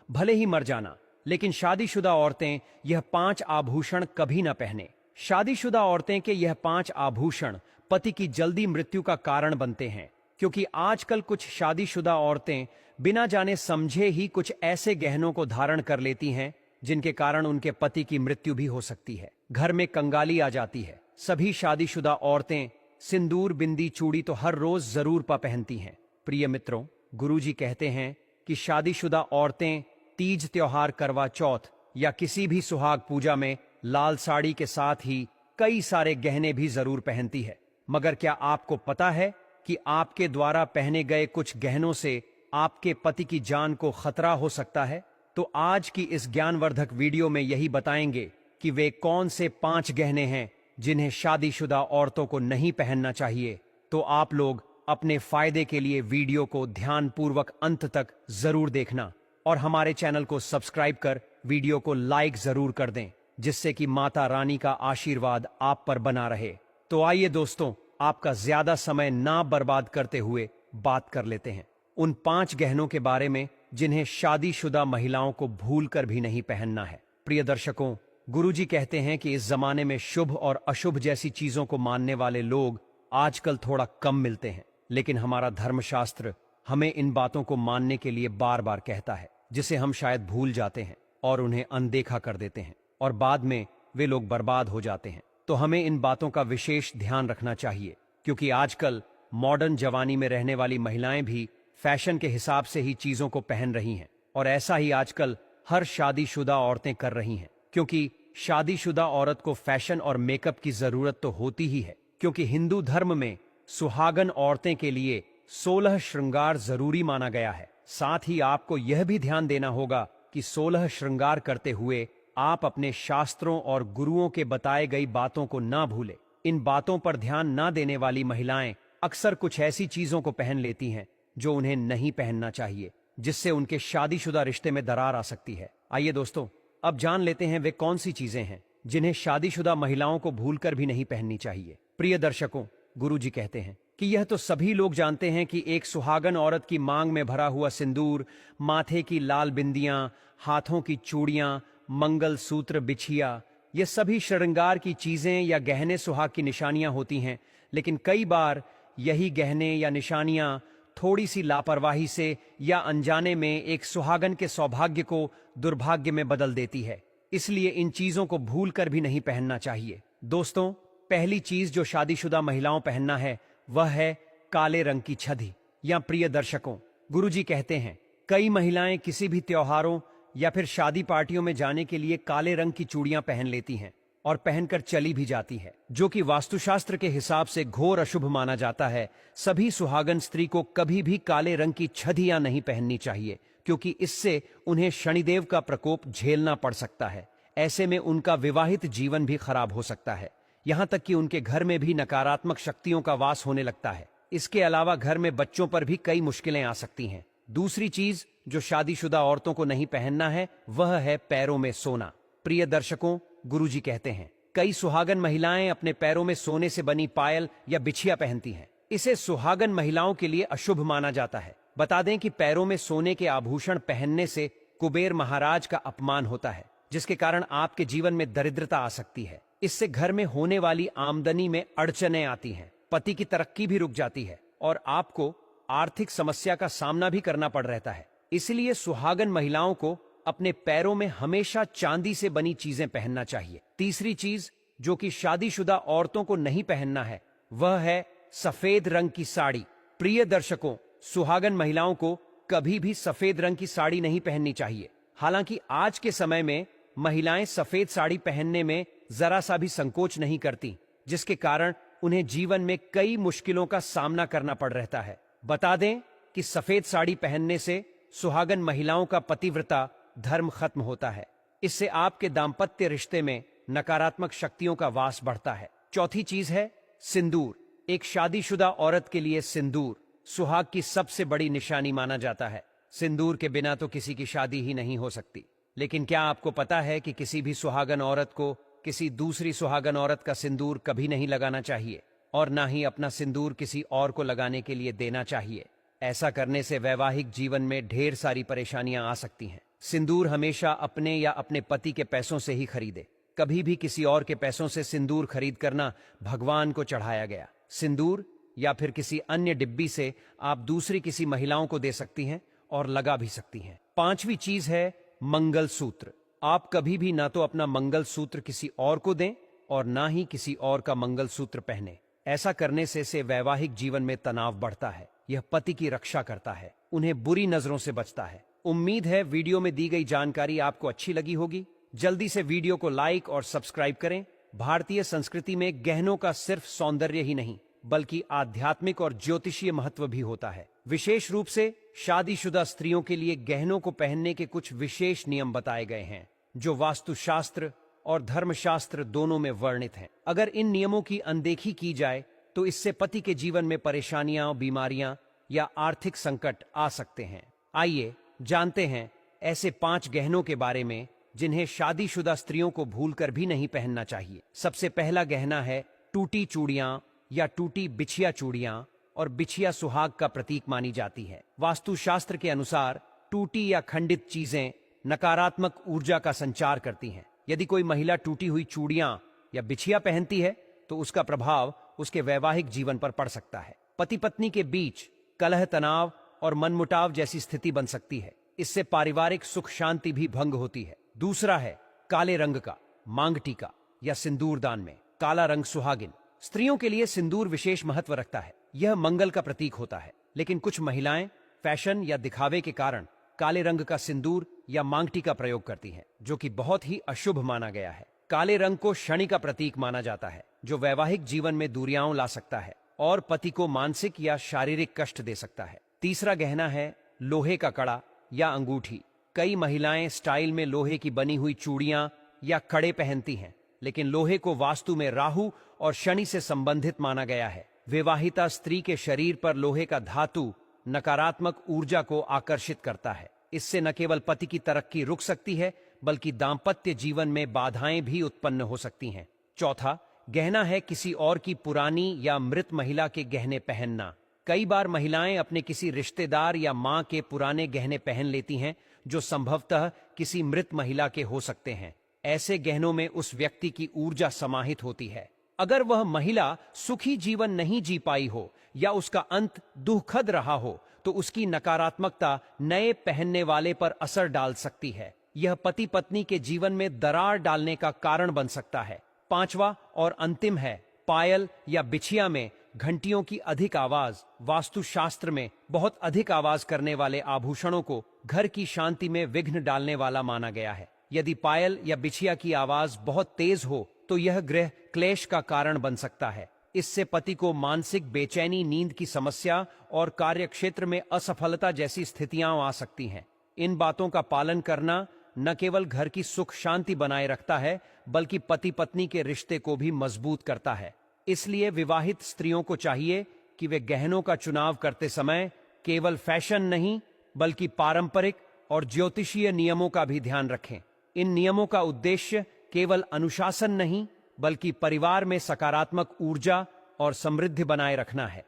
भले ही मर जाना, लेकिन शादीशुदा औरतें यह 5 आभूषण कभी न पहने। शादीशुदा औरतें के यह 5 आभूषण पति की जल्दी मृत्यु का कारण बनते हैं, क्योंकि आजकल कुछ शादीशुदा औरतें बिना जाने समझे ही कुछ ऐसे गहनों को धारण कर लेती हैं जिनके कारण उनके पति की मृत्यु भी हो सकती है। घर में कंगाली आ जाती है। सभी शादीशुदा औरतें सिंदूर, बिंदी, चूड़ी तो हर रोज जरूर पहनती हैं। प्रिय मित्रों, गुरुजी कहते हैं कि शादीशुदा औरतें तीज त्योहार, करवा चौथ या किसी भी सुहाग पूजा में लाल साड़ी के साथ ही कई सारे गहने भी जरूर पहनती है। मगर क्या आपको पता है कि आपके द्वारा पहने गए कुछ गहनों से आपके पति की जान को खतरा हो सकता है? तो आज की इस ज्ञानवर्धक वीडियो में यही बताएंगे कि वे कौन से 5 गहने हैं जिन्हें शादीशुदा औरतों को नहीं पहनना चाहिए। तो आप लोग अपने फायदे के लिए वीडियो को ध्यानपूर्वक अंत तक जरूर देखना और हमारे चैनल को सब्सक्राइब कर वीडियो को लाइक जरूर कर दें, जिससे कि माता रानी का आशीर्वाद आप पर बना रहे। तो आइए दोस्तों, आपका ज्यादा समय ना बर्बाद करते हुए बात कर लेते हैं उन 5 गहनों के बारे में जिन्हें शादीशुदा महिलाओं को भूलकर भी नहीं पहनना है। प्रिय दर्शकों, गुरुजी कहते हैं कि इस जमाने में शुभ और अशुभ जैसी चीजों को मानने वाले लोग आजकल थोड़ा कम मिलते हैं, लेकिन हमारा धर्मशास्त्र हमें इन बातों को मानने के लिए बार बार कहता है, जिसे हम शायद भूल जाते हैं और उन्हें अनदेखा कर देते हैं और बाद में वे लोग बर्बाद हो जाते हैं। तो हमें इन बातों का विशेष ध्यान रखना चाहिए, क्योंकि आजकल मॉडर्न जवानी में रहने वाली महिलाएं भी फैशन के हिसाब से ही चीजों को पहन रही हैं, और ऐसा ही आजकल हर शादीशुदा औरतें कर रही हैं, क्योंकि शादीशुदा औरत को फैशन और मेकअप की जरूरत तो होती ही है, क्योंकि हिंदू धर्म में सुहागन औरतें के लिए 16 श्रृंगार जरूरी माना गया है। साथ ही आपको यह भी ध्यान देना होगा कि 16 श्रृंगार करते हुए आप अपने शास्त्रों और गुरुओं के बताए गई बातों को ना भूलें। इन बातों पर ध्यान ना देने वाली महिलाएं अक्सर कुछ ऐसी चीजों को पहन लेती हैं जो उन्हें नहीं पहनना चाहिए, जिससे उनके शादीशुदा रिश्ते में दरार आ सकती है। आइए दोस्तों, अब जान लेते हैं वे कौन सी चीजें हैं जिन्हें शादीशुदा महिलाओं को भूलकर भी नहीं पहननी चाहिए। प्रिय दर्शकों, गुरुजी कहते हैं कि यह तो सभी लोग जानते हैं कि एक सुहागन औरत की मांग में भरा हुआ सिंदूर, माथे की लाल बिंदियां, हाथों की चूड़ियां, मंगल सूत्र, बिछिया, ये सभी श्रृंगार की चीजें या गहने सुहाग की निशानियां होती हैं। लेकिन कई बार यही गहने या निशानियां थोड़ी सी लापरवाही से या अनजाने में एक सुहागन के सौभाग्य को दुर्भाग्य में बदल देती है। इसलिए इन चीजों को भूलकर भी नहीं पहनना चाहिए। दोस्तों, पहली चीज जो शादीशुदा महिलाओं पहनना है वह है काले रंग की छदी। या प्रिय दर्शकों, गुरुजी कहते हैं कई महिलाएं किसी भी त्योहारों या फिर शादी पार्टियों में जाने के लिए काले रंग की चूड़ियां पहन लेती हैं और पहनकर चली भी जाती है, जो कि वास्तुशास्त्र के हिसाब से घोर अशुभ माना जाता है। सभी सुहागन स्त्री को कभी भी काले रंग की छदियां नहीं पहननी चाहिए, क्योंकि इससे उन्हें शनिदेव का प्रकोप झेलना पड़ सकता है। ऐसे में उनका विवाहित जीवन भी खराब हो सकता है, यहां तक कि उनके घर में भी नकारात्मक शक्तियों का वास होने लगता है। इसके अलावा घर में बच्चों पर भी कई मुश्किलें आ सकती हैं। दूसरी चीज जो शादीशुदा औरतों को नहीं पहनना है वह है पैरों में सोना। प्रिय दर्शकों, गुरुजी कहते हैं कई सुहागन महिलाएं अपने पैरों में सोने से बनी पायल या बिछिया पहनती हैं। इसे सुहागन महिलाओं के लिए अशुभ माना जाता है। बता दें कि पैरों में सोने के आभूषण पहनने से कुबेर महाराज का अपमान होता है, जिसके कारण आपके जीवन में दरिद्रता आ सकती है। इससे घर में होने वाली आमदनी में अड़चनें आती हैं, पति की तरक्की भी रुक जाती है और आपको आर्थिक समस्या का सामना भी करना पड़ रहता है। इसलिए सुहागन महिलाओं को अपने पैरों में हमेशा चांदी से बनी चीजें पहनना चाहिए। तीसरी चीज जो कि शादीशुदा औरतों को नहीं पहनना है वह है सफेद रंग की साड़ी। प्रिय दर्शकों, सुहागन महिलाओं को कभी भी सफेद रंग की साड़ी नहीं पहननी चाहिए। हालांकि आज के समय में महिलाएं सफेद साड़ी पहनने में जरा सा भी संकोच नहीं करती, जिसके कारण उन्हें जीवन में कई मुश्किलों का सामना करना पड़ रहता है। बता दें कि सफेद साड़ी पहनने से सुहागन महिलाओं का पतिव्रता धर्म खत्म होता है। इससे आपके दाम्पत्य रिश्ते में नकारात्मक शक्तियों का वास बढ़ता है। चौथी चीज है सिंदूर। एक शादीशुदा औरत के लिए सिंदूर सुहाग की सबसे बड़ी निशानी माना जाता है। सिंदूर के बिना तो किसी की शादी ही नहीं हो सकती। लेकिन क्या आपको पता है कि किसी भी सुहागन औरत को किसी दूसरी सुहागन औरत का सिंदूर कभी नहीं लगाना चाहिए और ना ही अपना सिंदूर किसी और को लगाने के लिए देना चाहिए। ऐसा करने से वैवाहिक जीवन में ढेर सारी परेशानियां आ सकती हैं। सिंदूर हमेशा अपने या अपने पति के पैसों से ही खरीदे। कभी भी किसी और के पैसों से सिंदूर खरीद करना भगवान को चढ़ाया गया। सिंदूर या फिर किसी अन्य डिब्बी से आप दूसरी किसी महिलाओं को दे सकती हैं और लगा भी सकती हैं। पांचवी चीज है मंगलसूत्र। आप कभी भी ना तो अपना मंगलसूत्र किसी और को दें और ना ही किसी और का मंगलसूत्र पहने। ऐसा करने से वैवाहिक जीवन में तनाव बढ़ता है। यह पति की रक्षा करता है, उन्हें बुरी नजरों से बचता है। उम्मीद है वीडियो में दी गई जानकारी आपको अच्छी लगी होगी। जल्दी से वीडियो को लाइक और सब्सक्राइब करें। भारतीय संस्कृति में गहनों का सिर्फ सौंदर्य ही नहीं बल्कि आध्यात्मिक और ज्योतिषीय महत्व भी होता है। विशेष रूप से शादीशुदा स्त्रियों के लिए गहनों को पहनने के कुछ विशेष नियम बताए गए हैं जो वास्तुशास्त्र और धर्मशास्त्र दोनों में वर्णित हैं। अगर इन नियमों की अनदेखी की जाए तो इससे पति के जीवन में परेशानियां, बीमारियां या आर्थिक संकट आ सकते हैं। आइए जानते हैं ऐसे 5 गहनों के बारे में जिन्हें शादीशुदा स्त्रियों को भूलकर भी नहीं पहनना चाहिए। सबसे पहला गहना है टूटी चूड़ियां या टूटी बिछिया चूड़ियां, और बिछिया सुहाग का प्रतीक मानी जाती है। वास्तुशास्त्र के अनुसार टूटी या खंडित चीजें नकारात्मक ऊर्जा का संचार करती हैं। यदि कोई महिला टूटी हुई चूड़ियां या बिछिया पहनती है तो उसका प्रभाव उसके वैवाहिक जीवन पर पड़ सकता है। पति पत्नी के बीच कलह, तनाव और मनमुटाव जैसी स्थिति बन सकती है। इससे पारिवारिक सुख शांति भी भंग होती है। दूसरा है काले रंग का मांग टीका या सिंदूर दान में काला रंग सुहागिन। स्त्रियों के लिए सिंदूर विशेष महत्व रखता है। यह मंगल का प्रतीक होता है, लेकिन कुछ महिलाएं फैशन या दिखावे के कारण काले रंग का सिंदूर या मांगटी का प्रयोग करती हैं, जो कि बहुत ही अशुभ माना गया है। काले रंग को शनि का प्रतीक माना जाता है, जो वैवाहिक जीवन में दूरियां ला सकता है और पति को मानसिक या शारीरिक कष्ट दे सकता है। तीसरा गहना है लोहे का कड़ा या अंगूठी। कई महिलाएं स्टाइल में लोहे की बनी हुई चूड़ियां या कड़े पहनती हैं, लेकिन लोहे को वास्तु में राहु और शनि से संबंधित माना गया है। विवाहिता स्त्री के शरीर पर लोहे का धातु नकारात्मक ऊर्जा को आकर्षित करता है। इससे न केवल पति की तरक्की रुक सकती है बल्कि दांपत्य जीवन में बाधाएं भी उत्पन्न हो सकती हैं। चौथा गहना है किसी और की पुरानी या मृत महिला के गहने पहनना। कई बार महिलाएं अपने किसी रिश्तेदार या मां के पुराने गहने पहन लेती हैं जो संभवतः किसी मृत महिला के हो सकते हैं। ऐसे गहनों में उस व्यक्ति की ऊर्जा समाहित होती है। अगर वह महिला सुखी जीवन नहीं जी पाई हो या उसका अंत दुखद रहा हो तो उसकी नकारात्मकता नए पहनने वाले पर असर डाल सकती है। यह पति पत्नी के जीवन में दरार डालने का कारण बन सकता है। पांचवा और अंतिम है पायल या बिछिया में घंटियों की अधिक आवाज। वास्तुशास्त्र में बहुत अधिक आवाज करने वाले आभूषणों को घर की शांति में विघ्न डालने वाला माना गया है। यदि पायल या बिछिया की आवाज बहुत तेज हो तो यह गृह क्लेश का कारण बन सकता है। इससे पति को मानसिक बेचैनी, नींद की समस्या और कार्यक्षेत्र में असफलता जैसी स्थितियां आ सकती हैं। इन बातों का पालन करना न केवल घर की सुख शांति बनाए रखता है बल्कि पति पत्नी के रिश्ते को भी मजबूत करता है। इसलिए विवाहित स्त्रियों को चाहिए कि वे गहनों का चुनाव करते समय केवल फैशन नहीं बल्कि पारंपरिक और ज्योतिषीय नियमों का भी ध्यान रखें। इन नियमों का उद्देश्य केवल अनुशासन नहीं बल्कि परिवार में सकारात्मक ऊर्जा और समृद्धि बनाए रखना है।